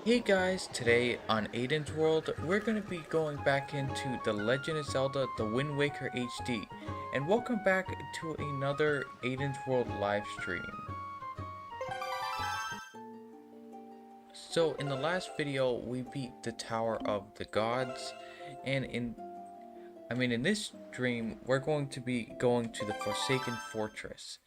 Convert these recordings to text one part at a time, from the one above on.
Hey guys, today on AdensWorld, we're going to be going back into the Legend of Zelda The Wind Waker HD, and welcome back to another AdensWorld live stream. So in the last video, we beat the Tower of the Gods, and in this stream, we're going to be going to the Forsaken Fortress.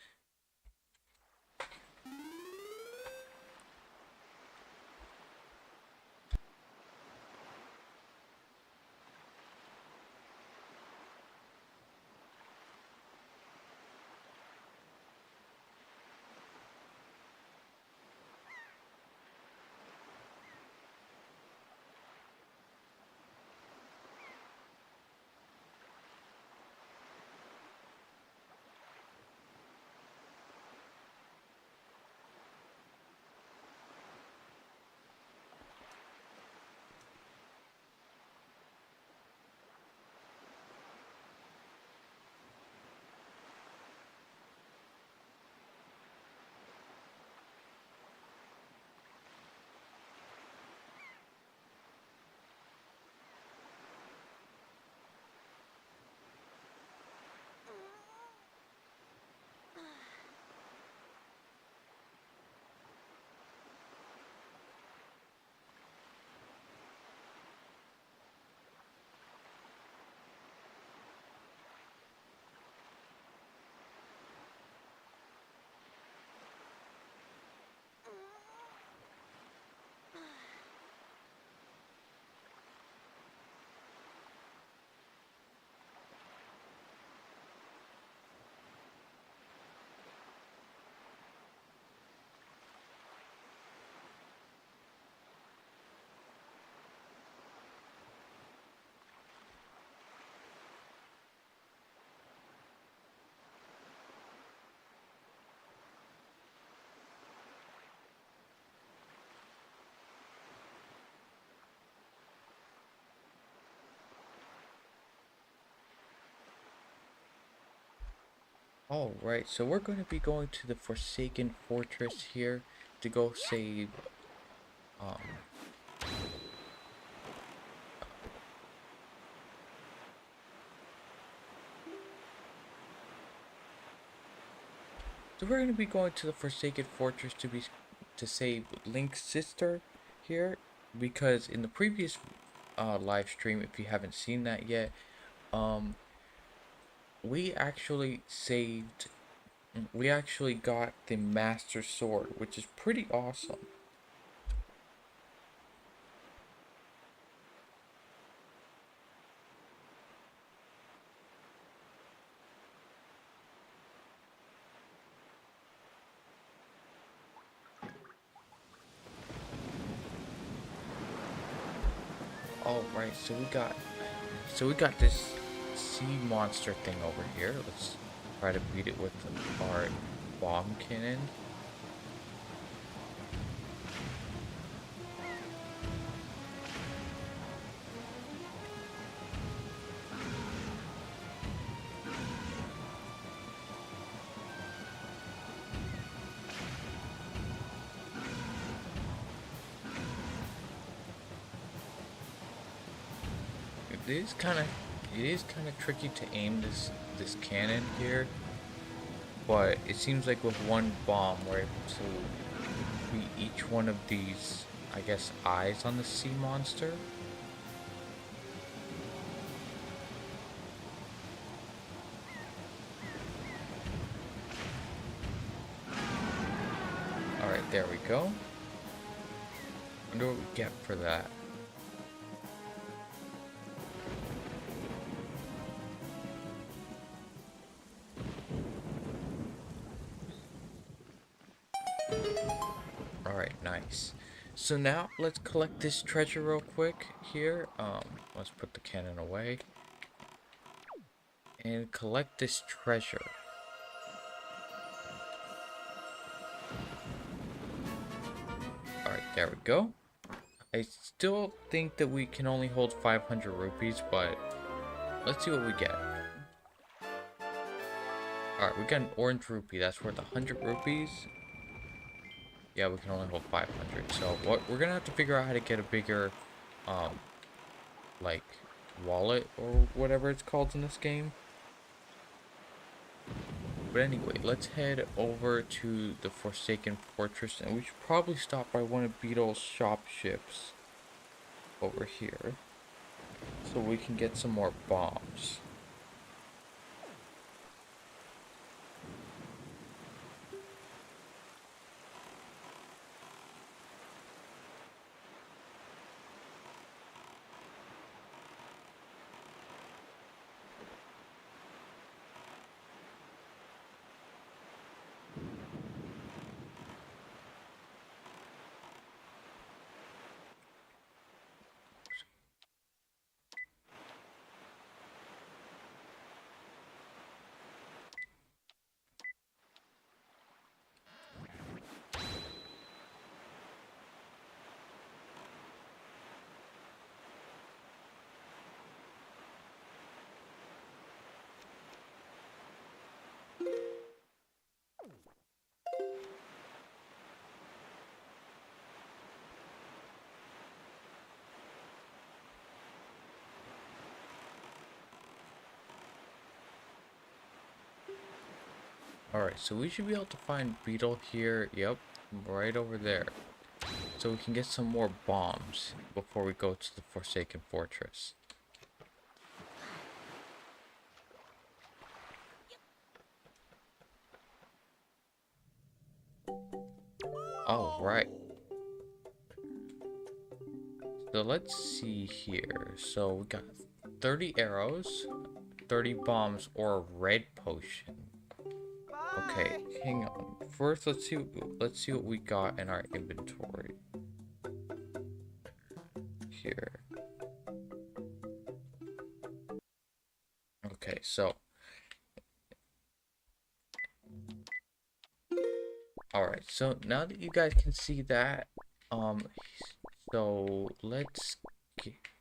Alright, so we're going to be going to the Forsaken Fortress here to go save, um, So we're going to be going to the Forsaken Fortress to save Link's sister here, because in the previous live stream, if you haven't seen that yet, um, we actually got the Master Sword, which is pretty awesome. Alright, so we got this sea monster thing over here. Let's try to beat it with our bomb cannon. It is kind of tricky to aim this cannon here, but it seems like with one bomb we're able to beat each one of these, I guess, eyes on the sea monster. Alright, there we go. Wonder what we get for that. Alright, nice. So now let's collect this treasure real quick here. Let's put the cannon away. And collect this treasure. Alright, there we go. I still think that we can only hold 500 rupees, but let's see what we get. Alright, we got an orange rupee. That's worth 100 rupees. Yeah, we can only hold 500. So what we're gonna have to figure out how to get a bigger, um, like wallet or whatever it's called in this game. But anyway, let's head over to the Forsaken Fortress, and we should probably stop by one of Beetle's shop ships over here, so we can get some more bombs. Alright, so we should be able to find Beetle here. Yep, right over there. So we can get some more bombs before we go to the Forsaken Fortress. Alright. So let's see here. So we got 30 arrows, 30 bombs, or a red potion. Okay, hang on. First, let's see what we got in our inventory here. Okay, so alright, so now that you guys can see that, so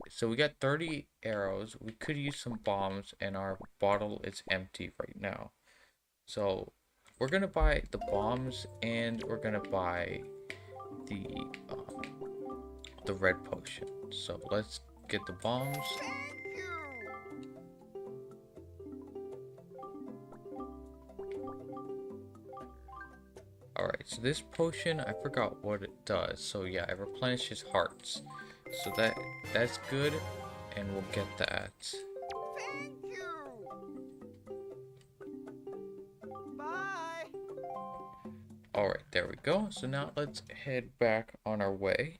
so we got 30 arrows. We could use some bombs, and our bottle is empty right now. So we're gonna buy the bombs, and we're gonna buy the um, the red potion. So let's get the bombs. Alright, so this potion, I forgot what it does. So yeah, it replenishes hearts. So that's good, and we'll get that. Thank you. Bye. Alright, there we go. So now let's head back on our way.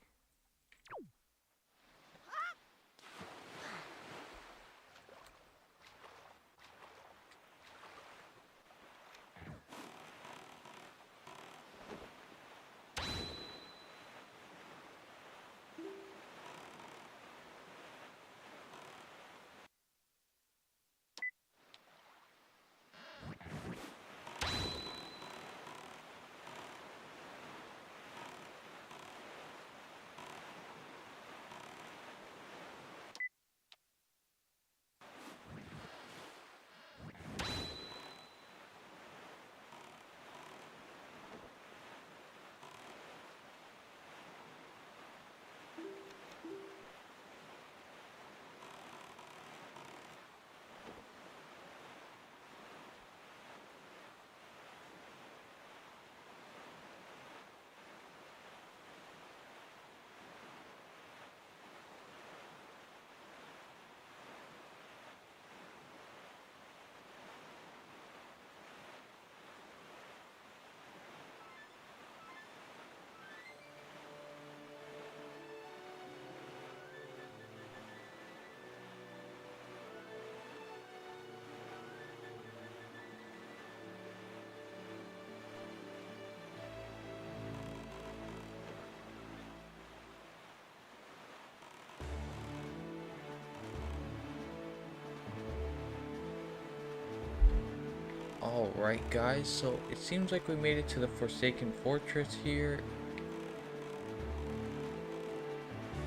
Alright guys, so it seems like we made it to the Forsaken Fortress here.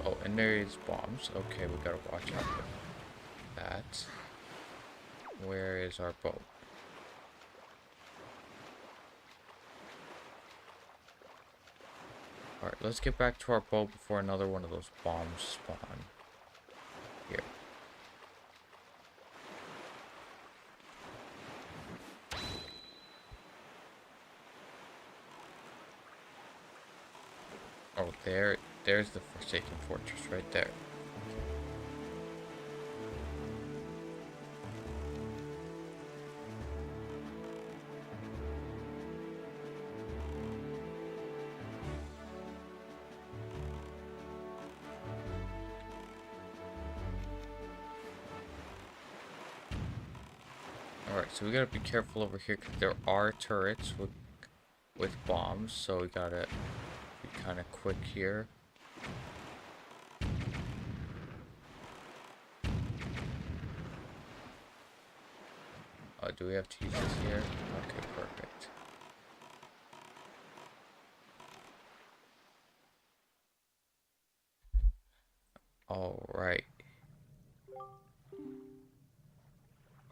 Oh, and there is bombs. Okay, we gotta watch out for that. Where is our boat? Alright, let's get back to our boat before another one of those bombs spawn. Here. Oh, there's the Forsaken Fortress right there. Alright, so we gotta be careful over here because there are turrets with bombs, so we gotta be kind of quick here. Oh, do we have to use this here? Okay, perfect. Alright.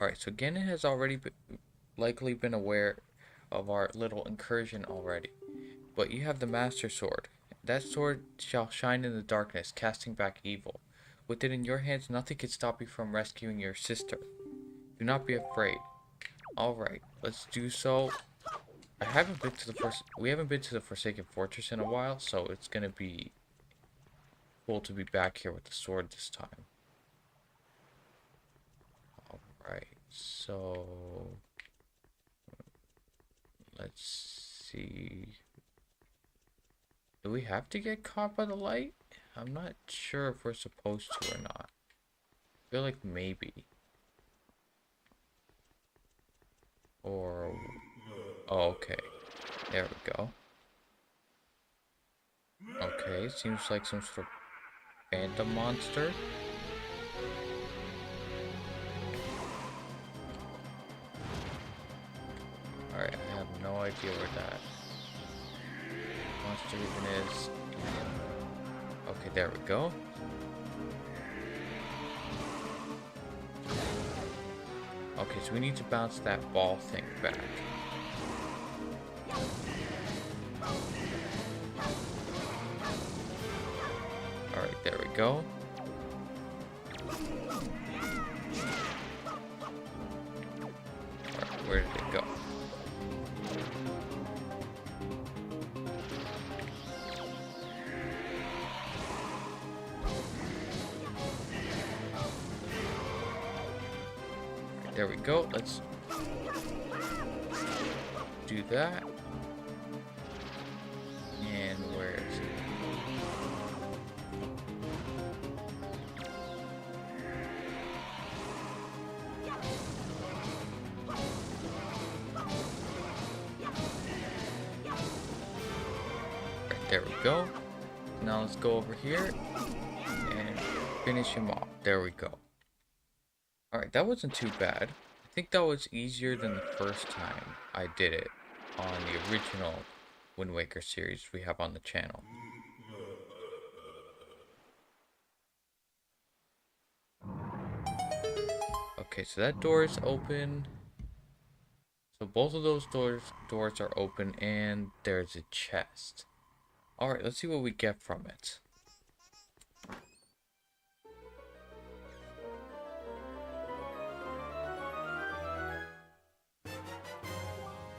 Alright, so Ganon has already likely been aware of our little incursion already. But you have the Master Sword. That sword shall shine in the darkness, casting back evil. With it in your hands, nothing can stop you from rescuing your sister. Do not be afraid. Alright, let's do so. We haven't been to the Forsaken Fortress in a while, so it's gonna be cool to be back here with the sword this time. Alright, so let's see. Do we have to get caught by the light? I'm not sure if we're supposed to or not. I feel like maybe. Or... oh, okay. There we go. Okay, seems like some sort of phantom monster. Alright, I have no idea where that monster even is. Okay, there we go. Okay, so we need to bounce that ball thing back. Alright, there we go. Alright, where did it go? There we go. Let's do that. And where is it? Right, there we go. Now let's go over here and finish him off. There we go. Alright, that wasn't too bad. I think that was easier than the first time I did it on the original Wind Waker series we have on the channel. Okay, so that door is open. So both of those doors are open, and there's a chest. Alright, let's see what we get from it.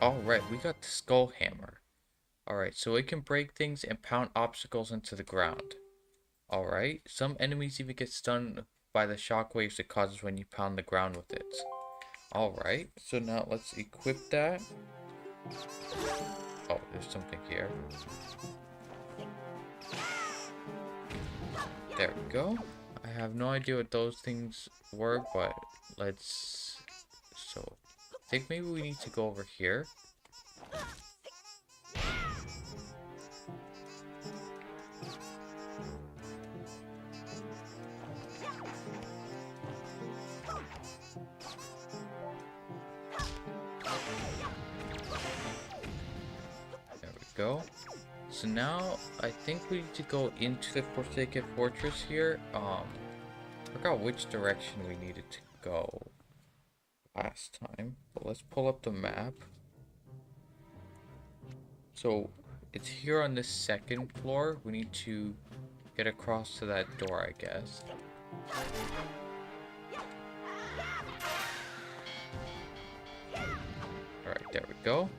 Alright, we got the skull hammer. Alright, so it can break things and pound obstacles into the ground. Alright, some enemies even get stunned by the shockwaves it causes when you pound the ground with it. Alright, so now let's equip that. Oh, there's something here. There we go. I have no idea what those things were, but let's... so, I think maybe we need to go over here. There we go. So now, I think we need to go into the Forsaken Fortress here. I forgot which direction we needed to go last time. But let's pull up the map. So, it's here on this second floor. We need to get across to that door, I guess. Alright, there we go.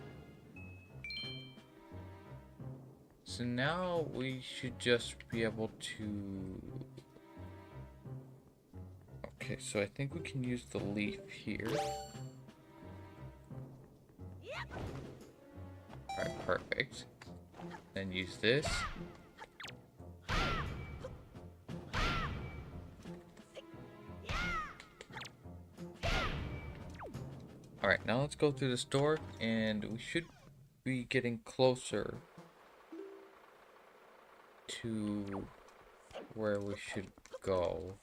So now we should just be able to... Okay, so I think we can use the leaf here. Alright, perfect. Then use this. Alright, now let's go through this door, and we should be getting closer to where we should go.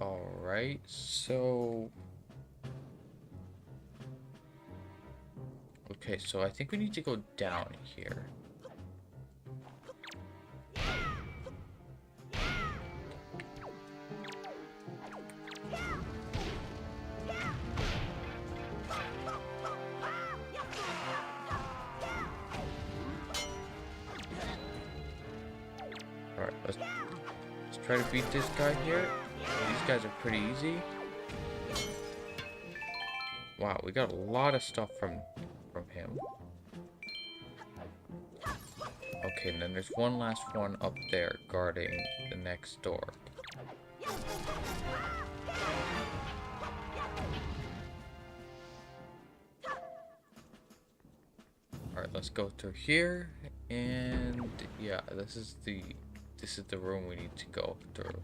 Alright, so... Okay, so I think we need to go down here. Alright, let's try to beat this guy here. These guys are pretty easy. Wow, we got a lot of stuff from him. Okay, and then there's one last one up there guarding the next door. Alright, let's go through here, and yeah, this is the room we need to go through.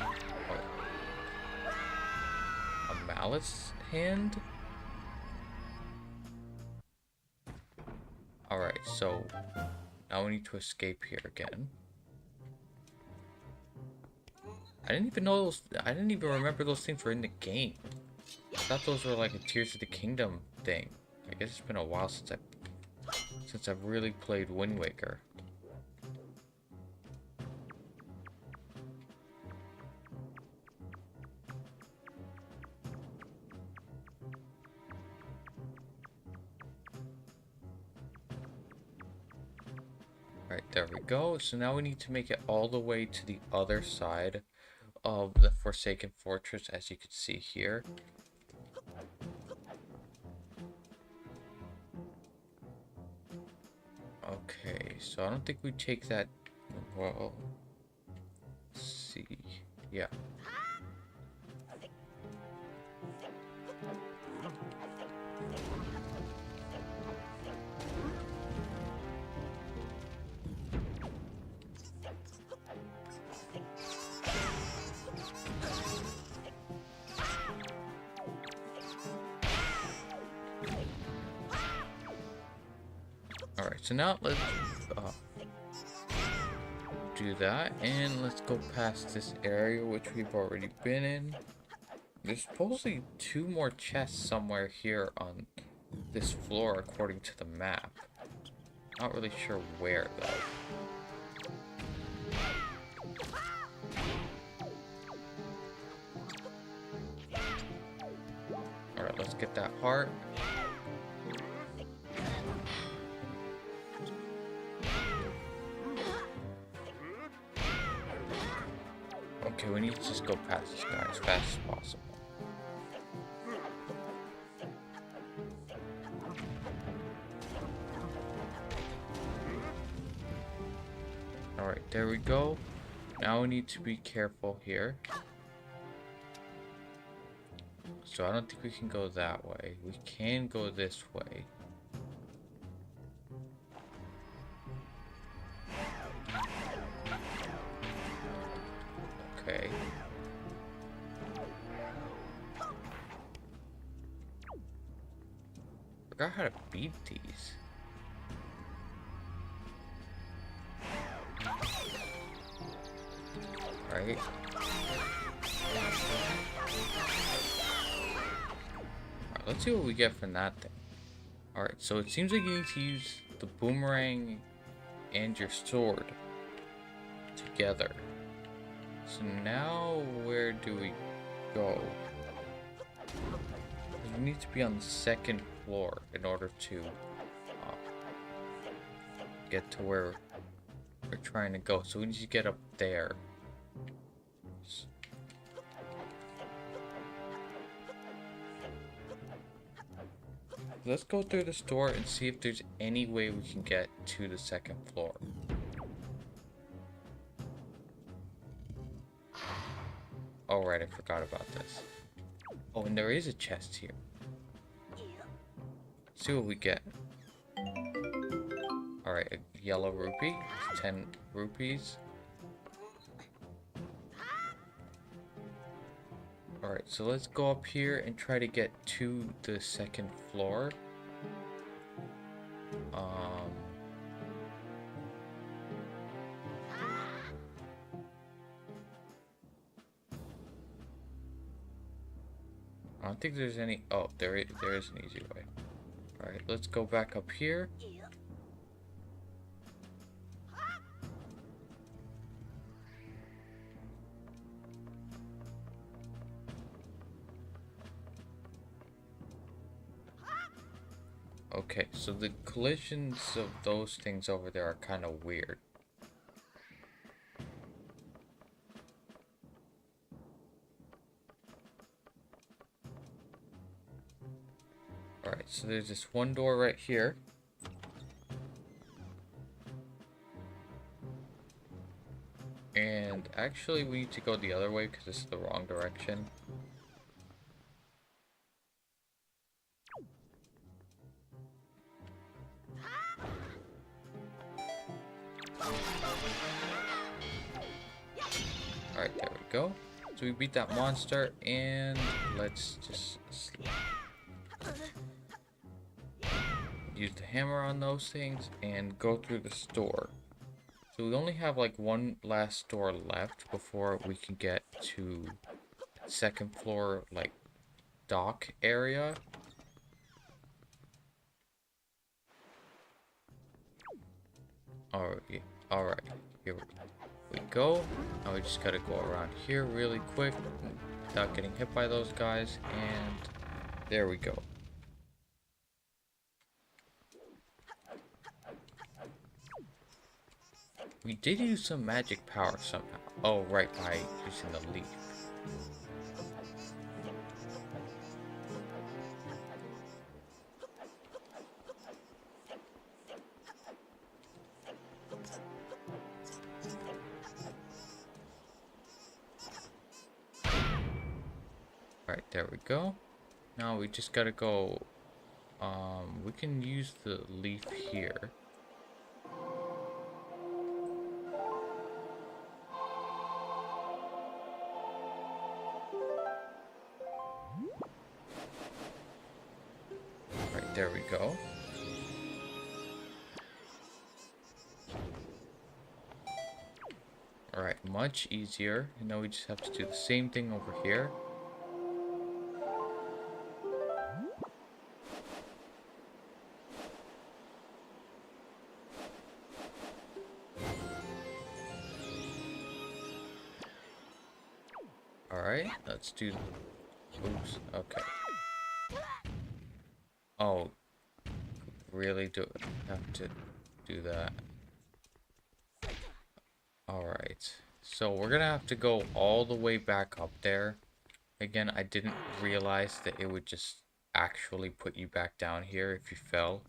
Oh. A malice hand? Alright, so now we need to escape here again. I didn't even remember those things were in the game. I thought those were like a Tears of the Kingdom thing. I guess it's been a while since I've really played Wind Waker. Right, there we go. So now we need to make it all the way to the other side of the Forsaken Fortress, as you can see here. Okay, so I don't think we take that... Well, let's see. Yeah. Alright, so now let's do that, and let's go past this area which we've already been in. There's supposedly 2 more chests somewhere here on this floor according to the map. Not really sure where though. Alright, let's get that heart. Okay, we need to just go past this guy as fast as possible. Alright, there we go. Now we need to be careful here. So I don't think we can go that way. We can go this way. Okay. Forgot how to beat these. Right. Alright, let's see what we get from that thing. Alright, so it seems like you need to use the boomerang and your sword together. So now where do we go? We need to be on the second floor in order to get to where we're trying to go. So we need to get up there. Let's go through the store and see if there's any way we can get to the second floor. Oh, right, I forgot about this. Oh, and there is a chest here. Let's see what we get. Alright, a yellow rupee. 10 rupees. Alright, so let's go up here and try to get to the second floor. I don't think there's any... Oh, there is an easy way. Alright, let's go back up here. Okay, so the collisions of those things over there are kind of weird. Alright, so there's this one door right here. And actually we need to go the other way because this is the wrong direction. Alright, there we go. So we beat that monster, and let's just use the hammer on those things and go through the store. So we only have like one last store left before we can get to second floor, like, dock area. Alright, here we go. Now we just gotta go around here really quick without getting hit by those guys, and there we go. We did use some magic power somehow. Oh, right, by using the leaf. Alright, there we go. Now we just gotta go, we can use the leaf here. Alright, there we go. Alright, much easier. And now we just have to do the same thing over here. Alright, let's do... Oops, okay. Oh, really do have to do that. Alright, so we're gonna have to go all the way back up there. Again, I didn't realize that it would just actually put you back down here if you fell.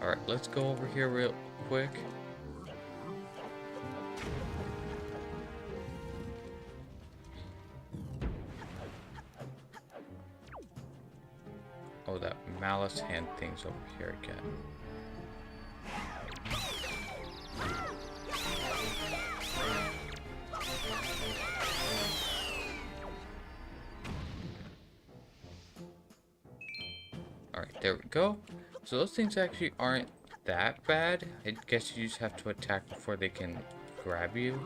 Alright, let's go over here real quick. Oh, that malice hand thing's over here again. Alright, there we go. So those things actually aren't that bad. I guess you just have to attack before they can grab you.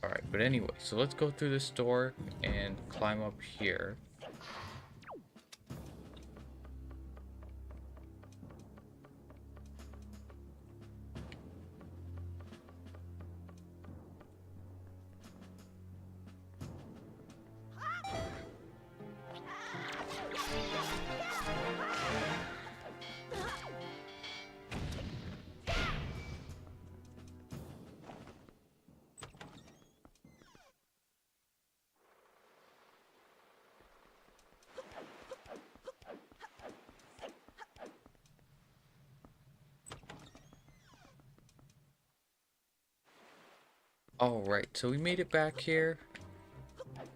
Alright, but anyway, so let's go through this door and climb up here. Alright, so we made it back here.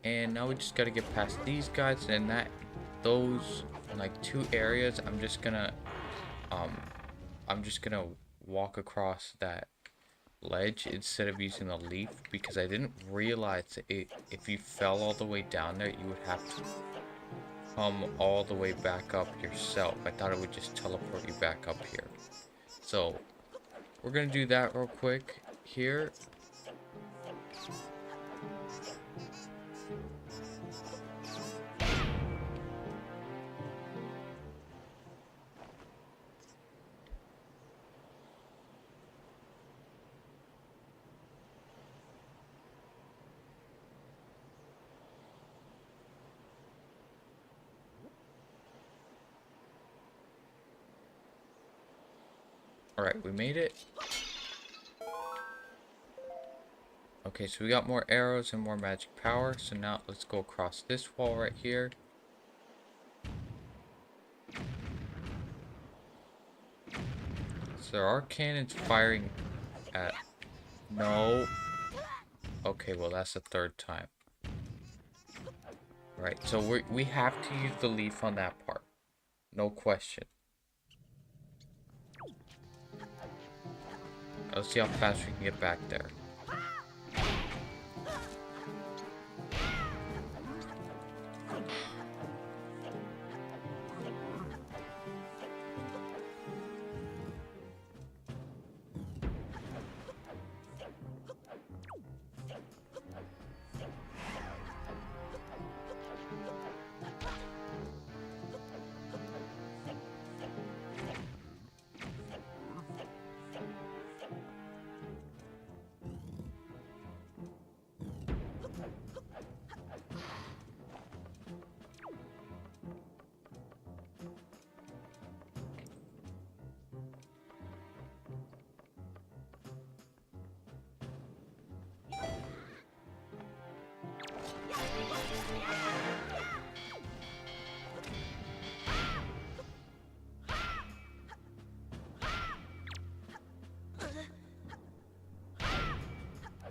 And now we just gotta get past these guys and those like 2 areas. I'm just gonna walk across that ledge instead of using the leaf because I didn't realize if you fell all the way down there, you would have to come all the way back up yourself. I thought it would just teleport you back up here. So we're gonna do that real quick here. Alright, we made it. Okay, so we got more arrows and more magic power. So now let's go across this wall right here. So there are cannons firing at... No. Okay, well that's the 3rd time. Right, so we have to use the leaf on that part. No question. Let's see how fast we can get back there.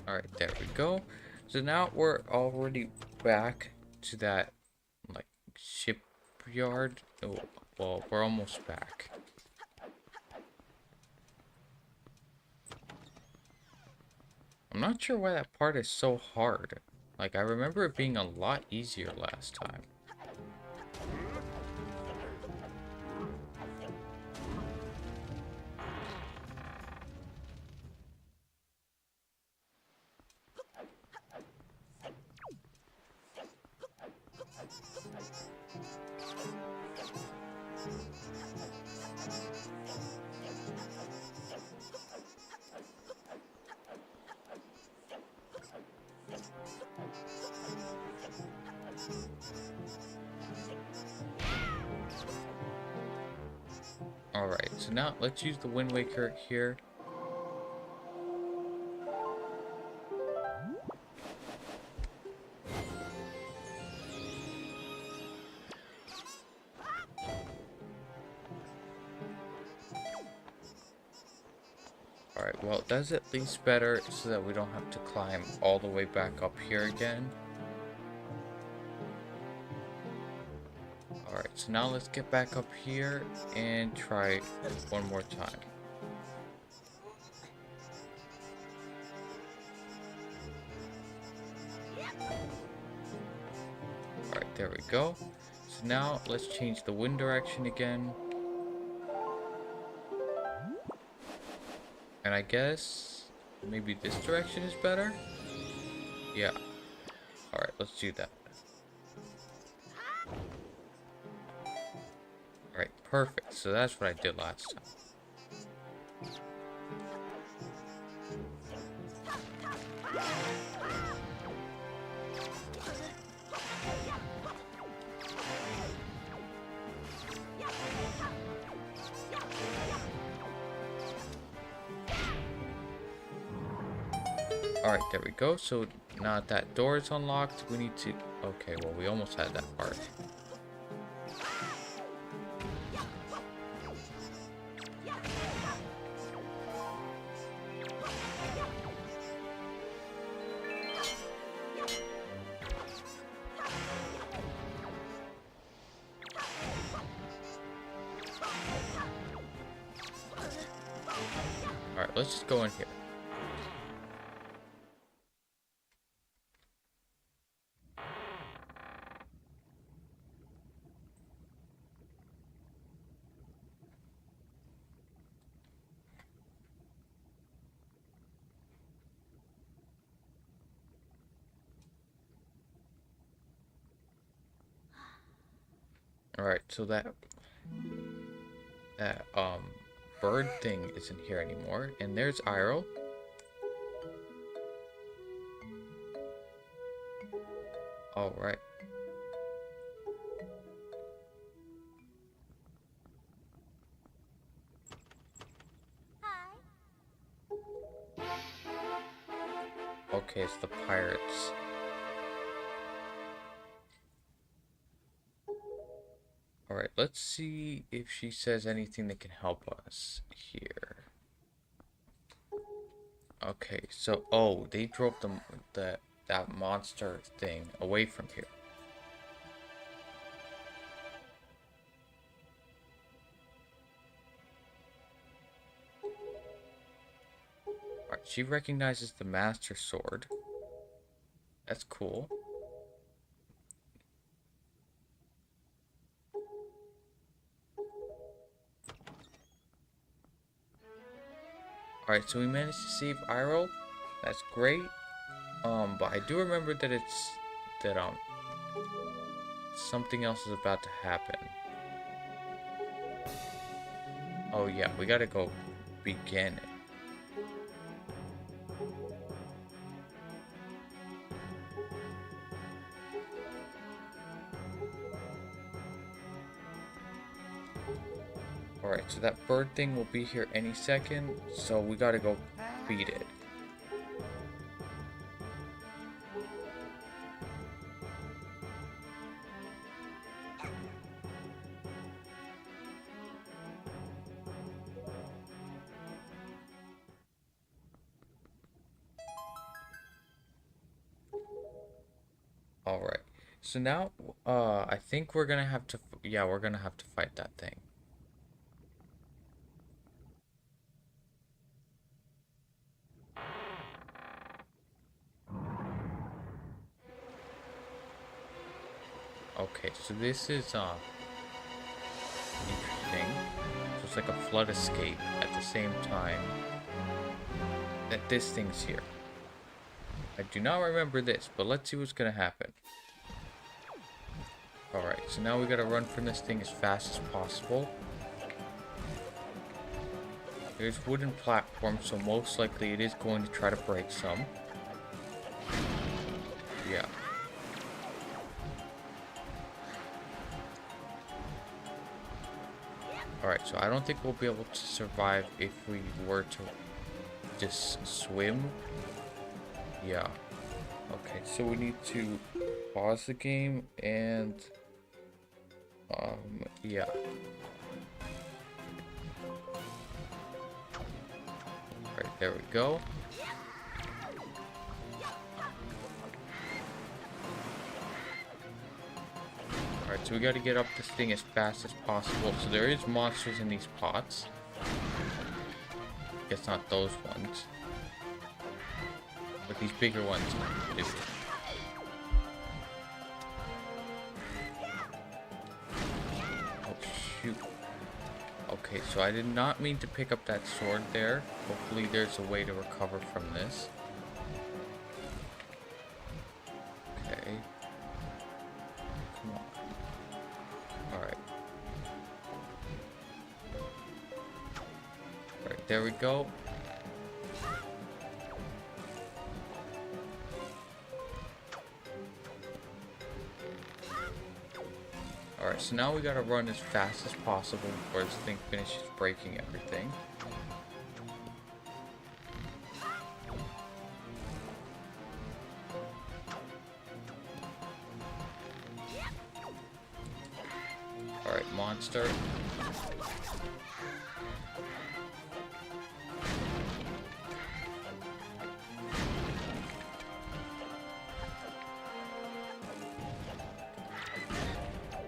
Alright, there we go. So now we're already back to that, like, shipyard. Oh, well, we're almost back. I'm not sure why that part is so hard. Like, I remember it being a lot easier last time. Alright, so now let's use the Wind Waker here. Alright, well, that's at least better so that we don't have to climb all the way back up here again. Alright, so now let's get back up here and try one more time. Alright, there we go. So now let's change the wind direction again. And I guess maybe this direction is better? Yeah. Alright, let's do that. Alright, perfect. So that's what I did last time. Alright, there we go. So now that that door is unlocked, we need to... Okay, well, we almost had that part. Alright, let's just go in here. Alright, so that bird thing isn't here anymore. And there's Aryll. Alright. Okay, it's the pirates. Alright, let's see if she says anything that can help us here. Okay, so they drove that monster thing away from here. Alright, she recognizes the Master Sword. That's cool. Alright, so we managed to save Aryll. That's great. But I do remember that something else is about to happen. Oh yeah, we gotta go begin it. Alright, so that bird thing will be here any second, so we gotta go beat it. Alright, so now, I think we're gonna have to, yeah, we're gonna have to fight that thing. Okay, so this is, interesting. So it's like a flood escape at the same time that this thing's here. I do not remember this, but let's see what's gonna happen. Alright, so now we gotta run from this thing as fast as possible. There's wooden platforms, so most likely it is going to try to break some. Yeah. Alright, so I don't think we'll be able to survive if we were to just swim. Yeah. Okay, so we need to pause the game and yeah. Alright, there we go. Alright, so we gotta get up this thing as fast as possible. So there is monsters in these pots. Guess not those ones. But these bigger ones do. Oh shoot. Okay, so I did not mean to pick up that sword there. Hopefully there's a way to recover from this. there we go. Alright, so now we gotta run as fast as possible before this thing finishes breaking everything. Alright, monster.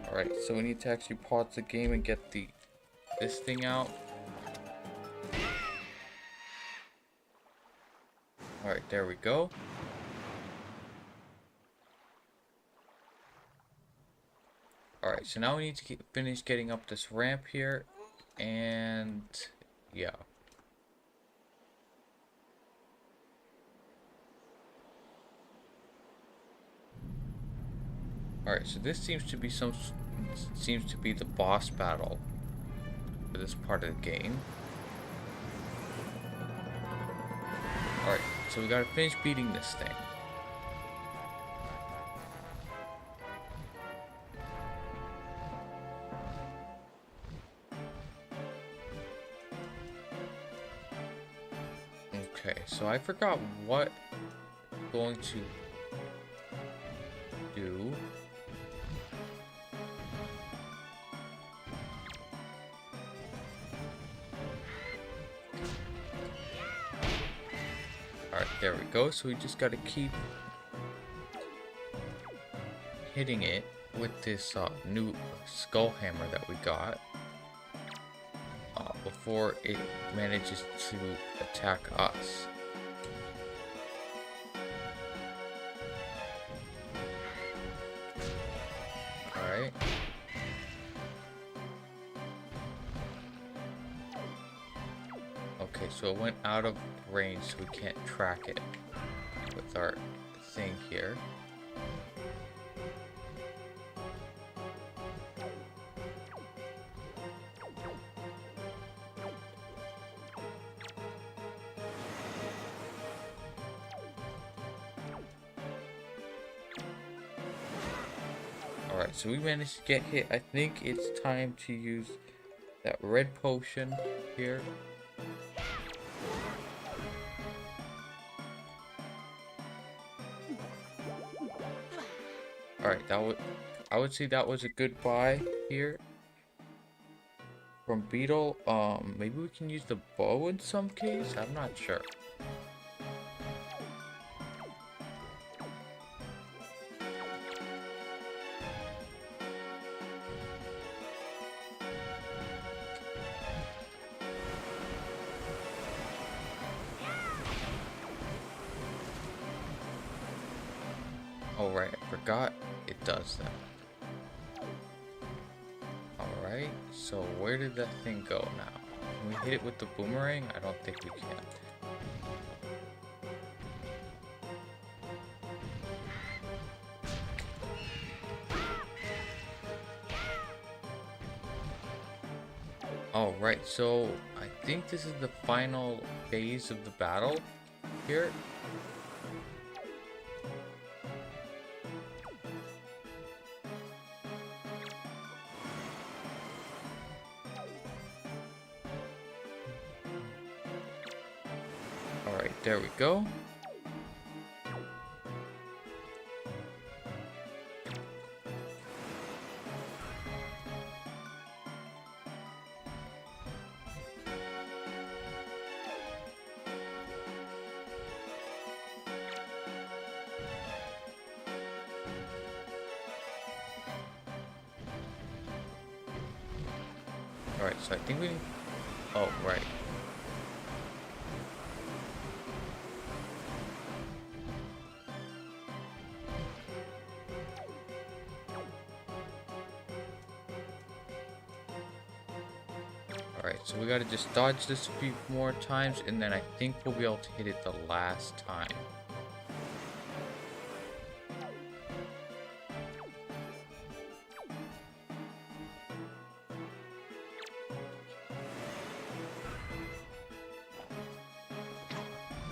Alright, so we need to actually pause the game and get this thing out. Alright, there we go. Alright, so now we need to finish getting up this ramp here, and yeah. Alright, so this seems to be the boss battle for this part of the game. Alright, so we gotta finish beating this thing. Okay, so I forgot what I'm going to do. Alright, there we go. So we just gotta keep hitting it with this new skull hammer that we got before it manages to attack us. Alright. Okay, so it went out of range, so we can't track it with our thing here. Alright, so we managed to get hit. I think it's time to use that red potion here. Alright, I would say that was a good buy here from Beetle. Maybe we can use the bow in some case? I'm not sure. Oh right, I forgot it does that. Alright, so where did that thing go now? Can we hit it with the boomerang? I don't think we can. Alright, so I think this is the final phase of the battle here. Alright, there we go. Alright, so I think we... Oh, right. Alright, so we gotta just dodge this a few more times, and then I think we'll be able to hit it the last time.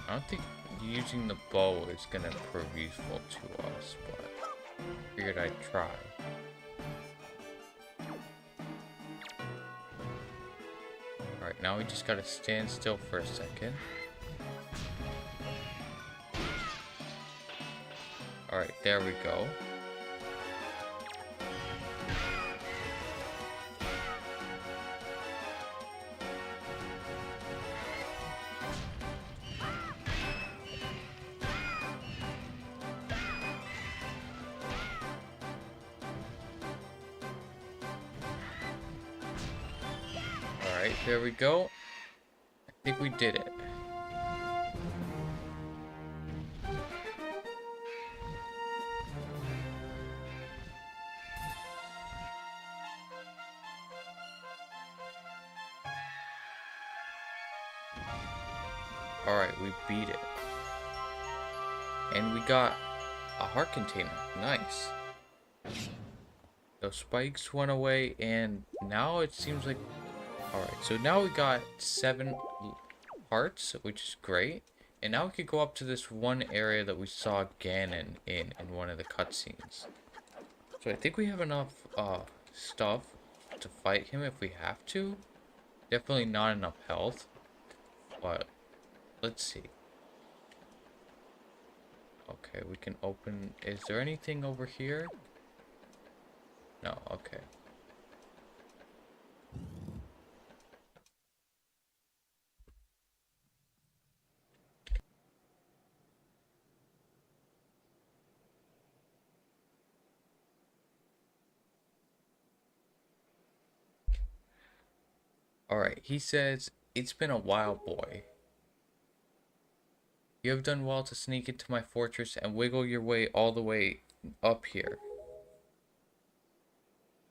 I don't think using the bow is gonna prove useful to us, but figured I'd try. Alright, now we just gotta stand still for a second. Alright, there we go. Alright, there we go. I think we did it. Alright, we beat it. And we got a heart container. Nice. Those spikes went away, and now it seems like... Alright, so now we got 7 hearts, which is great. And now we could go up to this one area that we saw Ganon in one of the cutscenes. So I think we have enough stuff to fight him if we have to. Definitely not enough health, but let's see. Okay, we can open... Is there anything over here? No, okay. Alright, he says, "It's been a while, boy. You have done well to sneak into my fortress and wiggle your way all the way up here.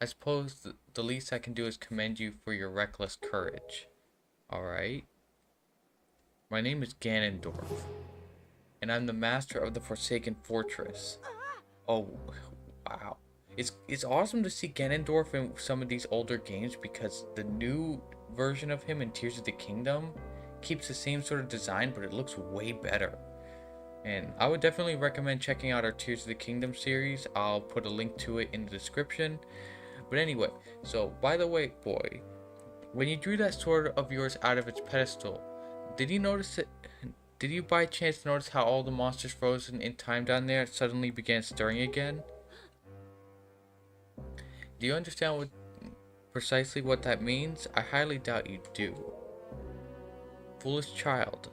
I suppose the least I can do is commend you for your reckless courage." Alright. "My name is Ganondorf, and I'm the master of the Forsaken Fortress." Oh, wow. It's awesome to see Ganondorf in some of these older games, because the new version of him in Tears of the Kingdom keeps the same sort of design, but it looks way better. And I would definitely recommend checking out our Tears of the Kingdom series. I'll put a link to it in the description. But anyway, so by the way, boy, when you drew that sword of yours out of its pedestal, did you notice it? Did you by chance notice how all the monsters frozen in time down there suddenly began stirring again? Do you understand precisely what that means? I highly doubt you do. Foolish child.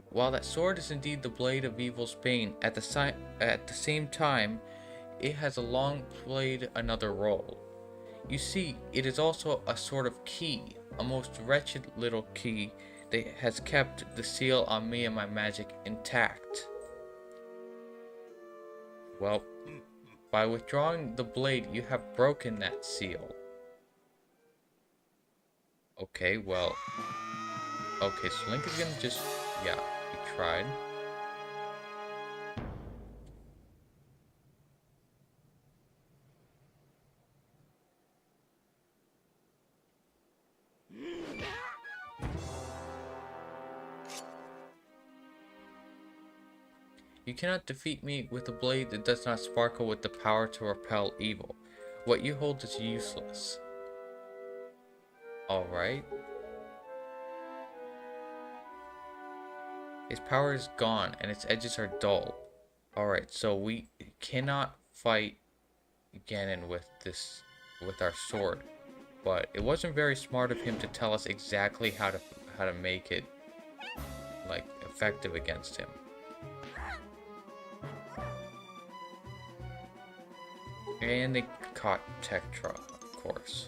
While that sword is indeed the blade of evil's bane, at the same time, it has long played another role. You see, it is also a sort of key, a most wretched little key that has kept the seal on me and my magic intact. Well, by withdrawing the blade, you have broken that seal. Okay, well... Okay, so Link is gonna just... Yeah, he tried. You cannot defeat me with a blade that does not sparkle with the power to repel evil. What you hold is useless. Alright. Its power is gone and its edges are dull. Alright, so we cannot fight Ganon with our sword. But it wasn't very smart of him to tell us exactly how to make it like effective against him. And they caught Tektra, of course.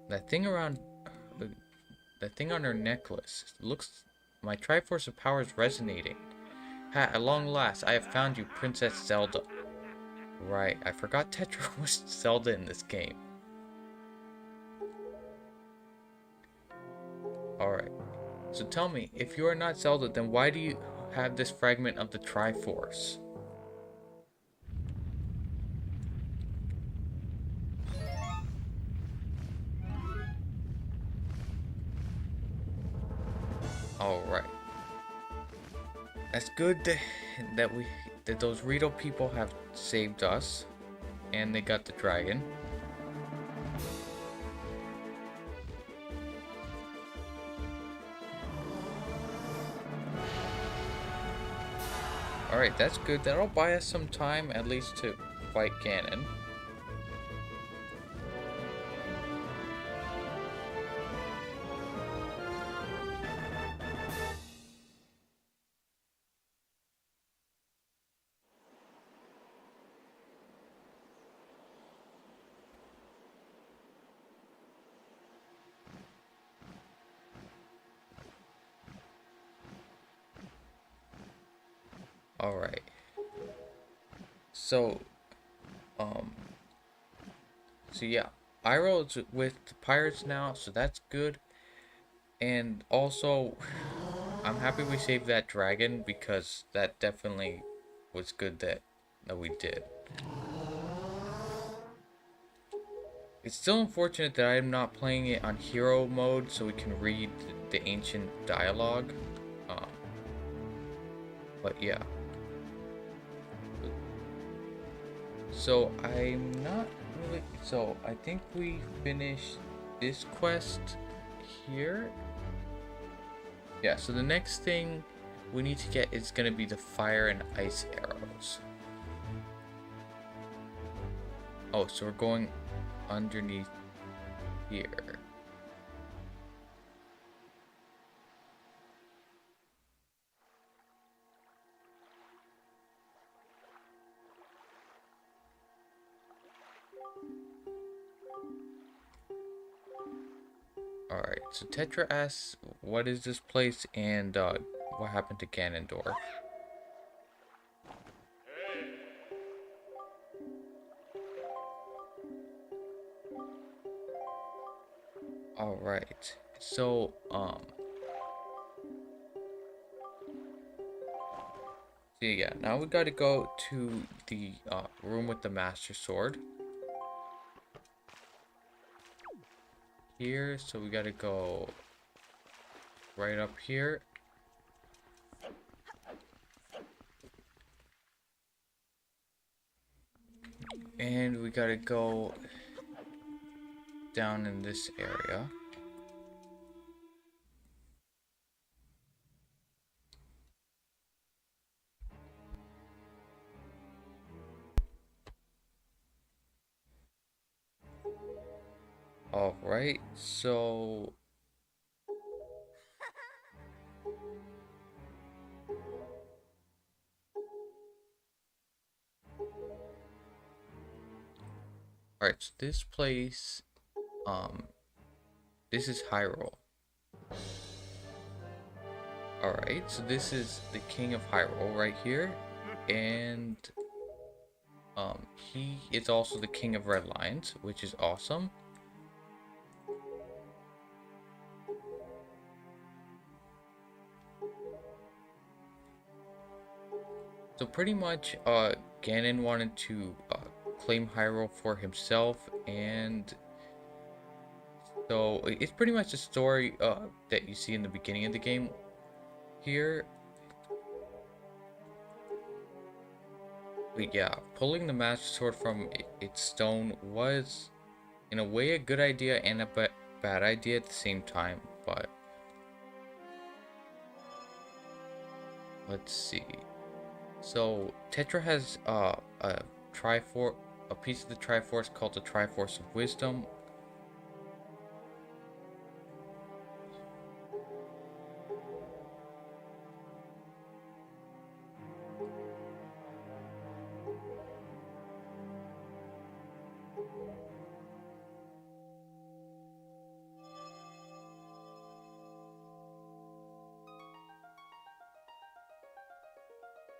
That thing on her necklace looks... My Triforce of Power is resonating. Ha, at long last, I have found you, Princess Zelda. Right, I forgot Tetra was Zelda in this game. Alright, so tell me, if you are not Zelda, then why do you have this fragment of the Triforce? All right. That's good that we that those Rito people have saved us, and they got the dragon. All right, that's good. That'll buy us some time, at least to fight Ganon. All right. So, um, so yeah, Iroh's with the pirates now, so that's good. And also, I'm happy we saved that dragon because that definitely was good that we did. It's still unfortunate that I am not playing it on hero mode so we can read the ancient dialogue. Um, but yeah. So I'm not really. So I think we finished this quest here. Yeah, so the next thing we need to get is going to be the fire and ice arrows. Oh, so we're going underneath here. Alright, so Tetra asks, what is this place and what happened to Ganondorf? Alright, so, yeah, now we gotta go to the room with the Master Sword. Here, so we gotta go right up here. And we gotta go down in this area. Alright, so... Alright, so this place, this is Hyrule. Alright, so this is the King of Hyrule right here. And, he is also the King of Red Lions, which is awesome. So pretty much, Ganon wanted to, claim Hyrule for himself, and so it's pretty much the story, that you see in the beginning of the game here. But yeah, pulling the Master Sword from its stone was, in a way, a good idea and a bad idea at the same time, but... Let's see. So, Tetra has, a piece of the Triforce called the Triforce of Wisdom.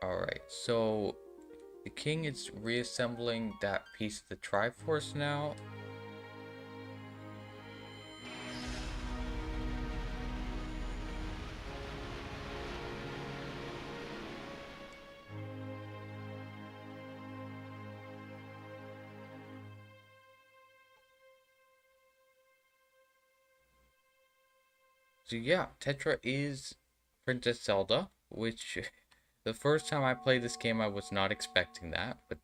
Alright, so the king is reassembling that piece of the Triforce now. So yeah, Tetra is Princess Zelda, which the first time I played this game I was not expecting that, but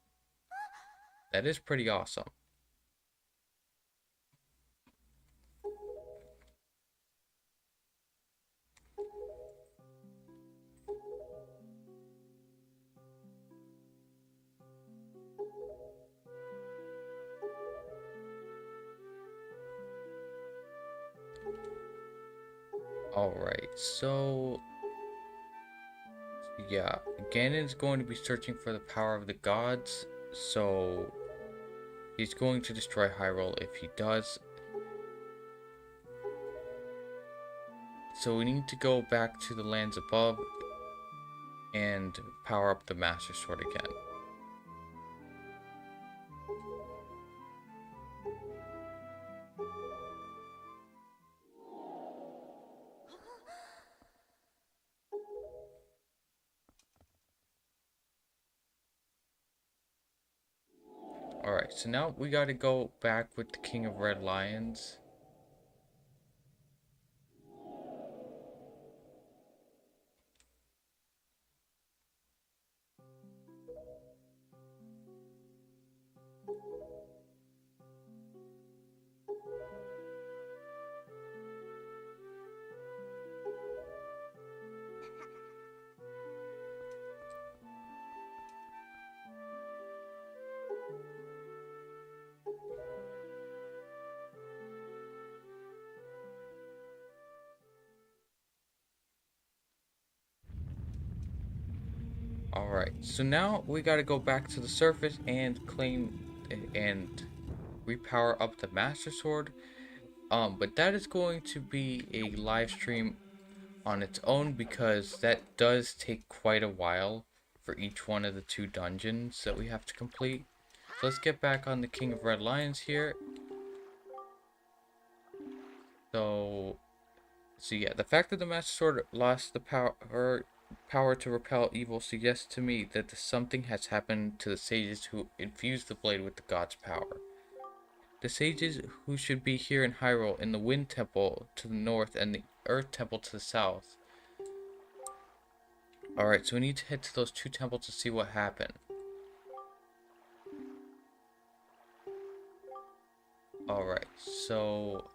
that is pretty awesome. Alright, so yeah, Ganon's going to be searching for the power of the gods, so he's going to destroy Hyrule if he does. So we need to go back to the lands above and power up the Master Sword again. Alright, so now we gotta go back with the King of Red Lions. Alright, so now we gotta go back to the surface and claim and repower up the Master Sword. But that is going to be a live stream on its own because that does take quite a while for each one of the 2 dungeons that we have to complete. So let's get back on the King of Red Lions here. So yeah, the fact that the Master Sword lost the power to repel evil suggests to me that something has happened to the sages who infused the blade with the god's power. The sages who should be here in Hyrule in the Wind Temple to the north and the Earth Temple to the south. Alright, so we need to head to those 2 temples to see what happened. Alright, so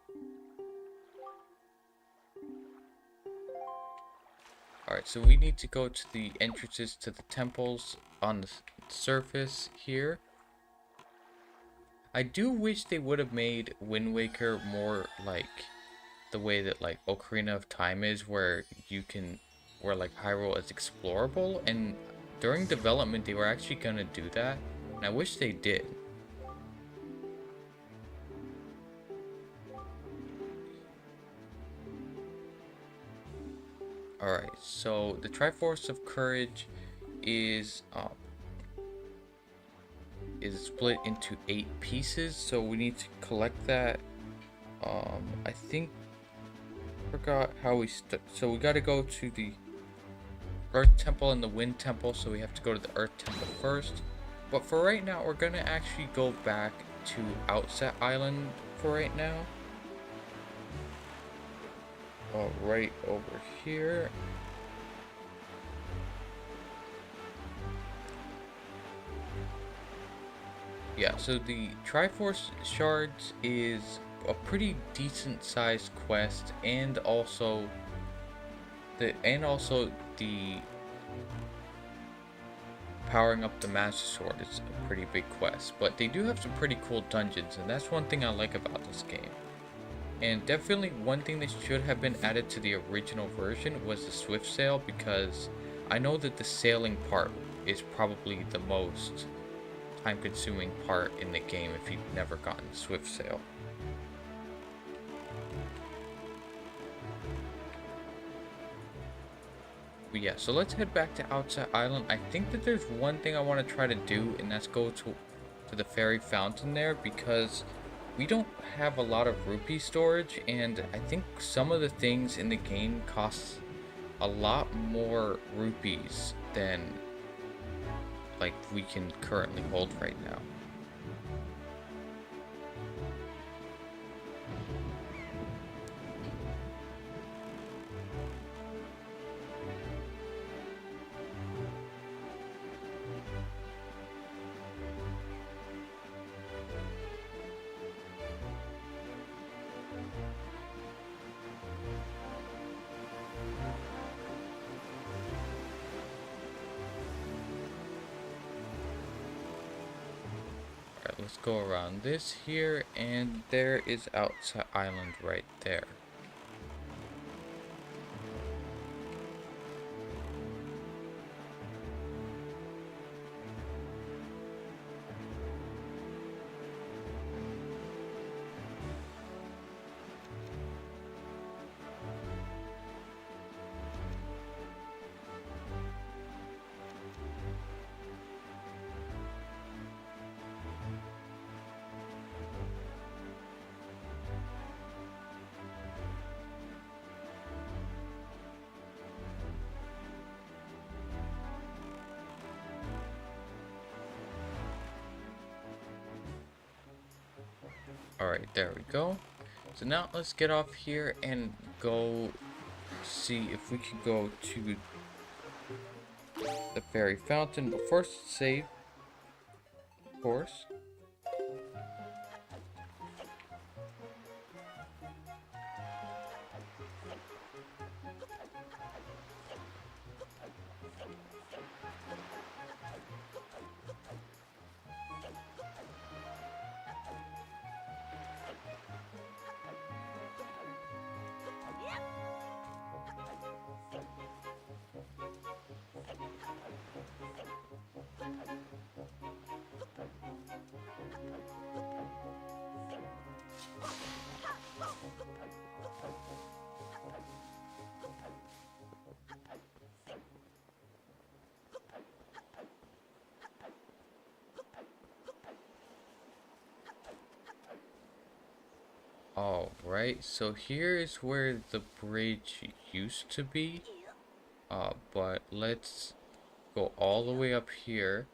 Alright, so we need to go to the entrances to the temples on the surface here. I do wish they would have made Wind Waker more like the way that like Ocarina of Time is, where like Hyrule is explorable, and during development they were actually gonna do that, and I wish they did. Alright, so the Triforce of Courage is split into 8 pieces, so we need to collect that. I think forgot how we so we got to go to the Earth Temple and the Wind Temple, so we have to go to the Earth Temple first. But for right now, we're gonna actually go back to Outset Island for right now. Right over here. Yeah, so the Triforce Shards is a pretty decent sized quest, and also the powering up the Master Sword is a pretty big quest. But they do have some pretty cool dungeons, and that's one thing I like about this game. And definitely one thing that should have been added to the original version was the Swift Sail, because I know that the sailing part is probably the most time-consuming part in the game if you've never gotten Swift Sail. But yeah, so let's head back to Outset Island. I think that there's one thing I want to try to do, and that's go to the fairy fountain there, because we don't have a lot of rupee storage, and I think some of the things in the game cost a lot more rupees than like we can currently hold right now. Alright, let's go around this here, and there is Outside Island right there. Alright, there we go. So now let's get off here and go see if we can go to the fairy fountain. But first, save, of course. Alright, so here is where the bridge used to be. But let's go all the way up here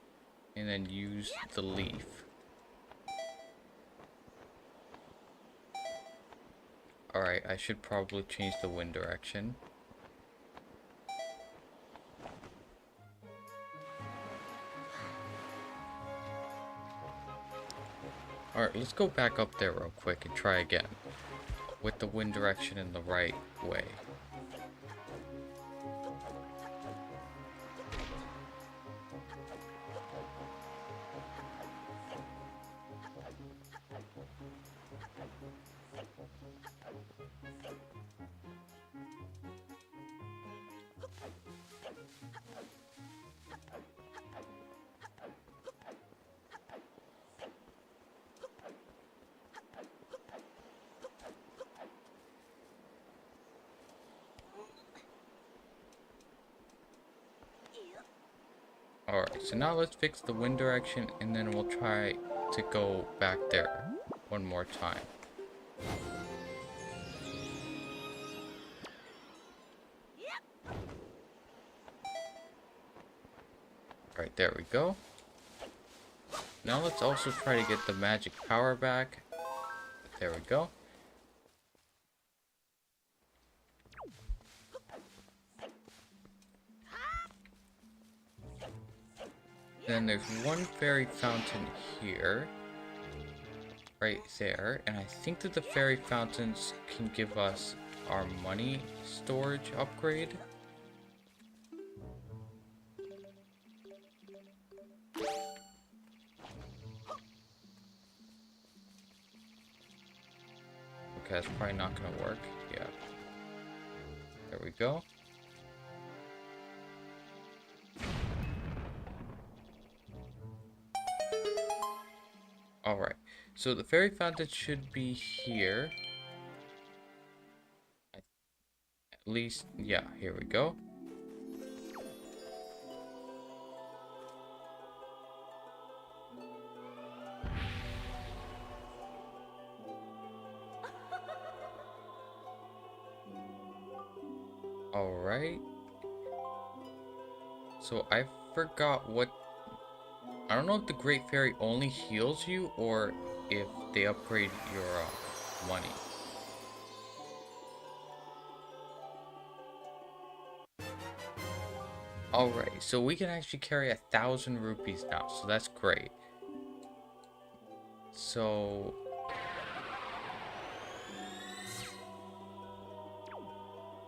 and then use the leaf. Alright, I should probably change the wind direction. Alright, let's go back up there real quick and try again. With the wind direction in the right way. Alright, so now let's fix the wind direction and then we'll try to go back there one more time. Alright, there we go. Now let's also try to get the magic power back. There we go. Then there's one fairy fountain here, right there, and I think that the fairy fountains can give us our money storage upgrade. Okay, that's probably not gonna work. Yeah. There we go. Alright, so the fairy fountain should be here. At least, yeah, here we go. Alright. So I forgot what... I don't know if the Great Fairy only heals you or if they upgrade your money. Alright, so we can actually carry 1,000 rupees now, so that's great. So...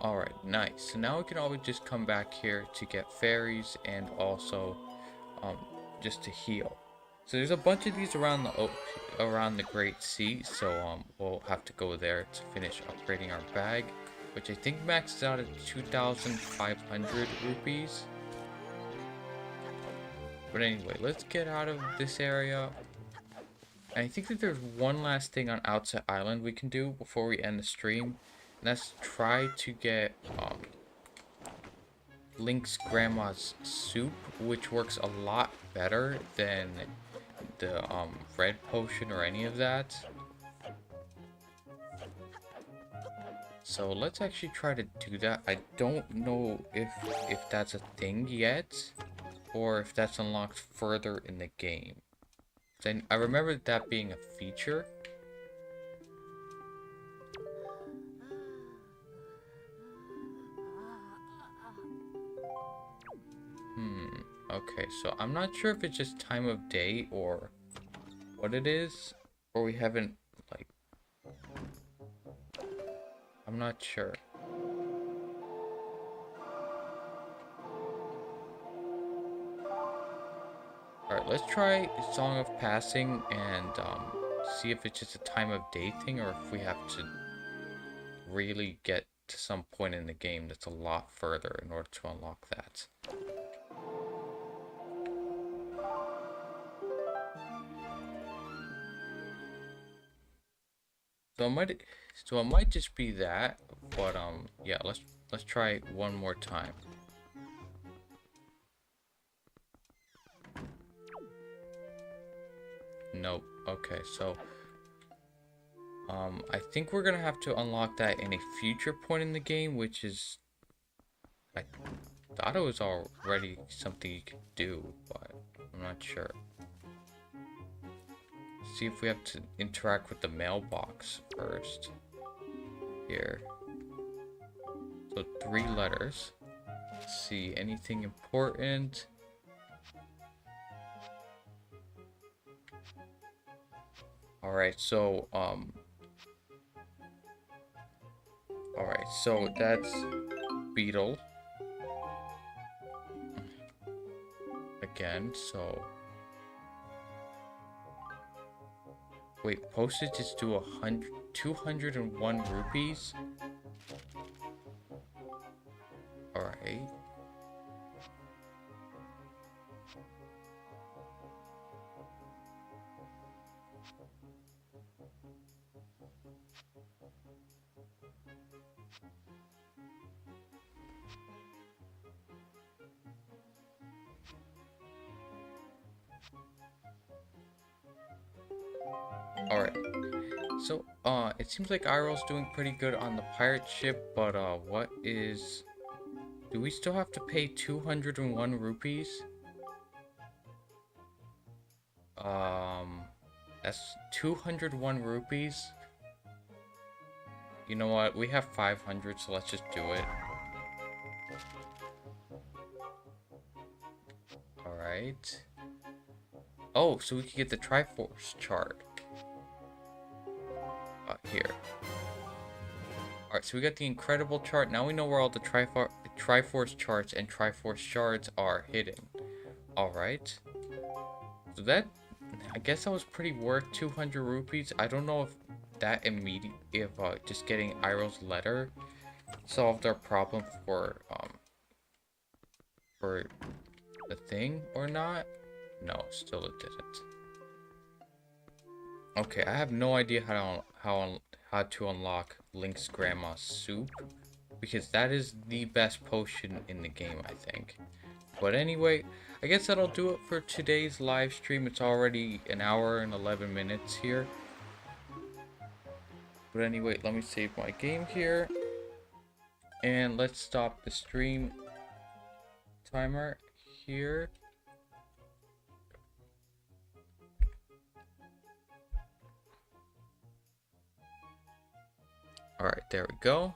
Alright, nice. So now we can always just come back here to get fairies and also just to heal. So there's a bunch of these around around the Great Sea, so we'll have to go there to finish upgrading our bag, which I think maxes out at 2,500 rupees. But anyway, let's get out of this area. And I think that there's one last thing on Outside Island we can do before we end the stream, and that's try to get Link's grandma's soup, which works a lot better than the red potion or any of that. So let's actually try to do that. I don't know if that's a thing yet, or if that's unlocked further in the game. Then I remember that being a feature. Okay, so I'm not sure if it's just time of day or what it is, or we haven't, like, I'm not sure. Alright, let's try Song of Passing and see if it's just a time of day thing or if we have to really get to some point in the game that's a lot further in order to unlock that. So it might just be that, but yeah, let's try one more time. Nope. Okay, so I think we're gonna have to unlock that in a future point in the game, which is, I thought it was already something you could do, but I'm not sure. See if we have to interact with the mailbox first. Here. So 3 letters. Let's see, anything important? Alright, so alright, so that's Beetle. Again, so wait, postage is to 201 rupees. Alright. Alright. So, it seems like Aryll's doing pretty good on the pirate ship, but, what is... Do we still have to pay 201 rupees? That's 201 rupees. You know what? We have 500, so let's just do it. Alright. Oh, so we can get the Triforce chart. Here. Alright, so we got the incredible chart. Now we know where all the Triforce charts and Triforce shards are hidden. Alright. So that, I guess that was pretty worth 200 rupees. I don't know if that if just getting Aryll's letter solved our problem for the thing or not. No, still it didn't. Okay, I have no idea how to unlock Link's grandma's soup, because that is the best potion in the game, I think. But anyway, I guess that'll do it for today's live stream. It's already an hour and 11 minutes here. But anyway, let me save my game here. And let's stop the stream timer here. Alright, there we go.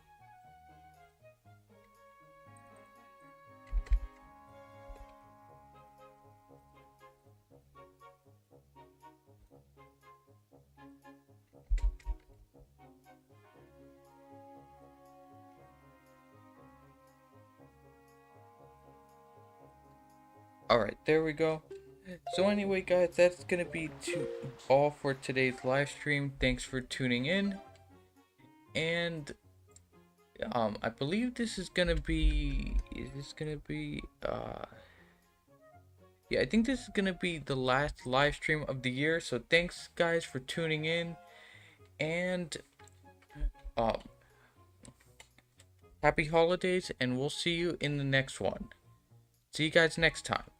Alright, there we go. So anyway, guys, that's gonna be all for today's live stream. Thanks for tuning in, and I believe this is gonna be. Is this gonna be? Yeah, I think this is gonna be the last live stream of the year. So thanks, guys, for tuning in, and um, happy holidays, and we'll see you in the next one. See you guys next time.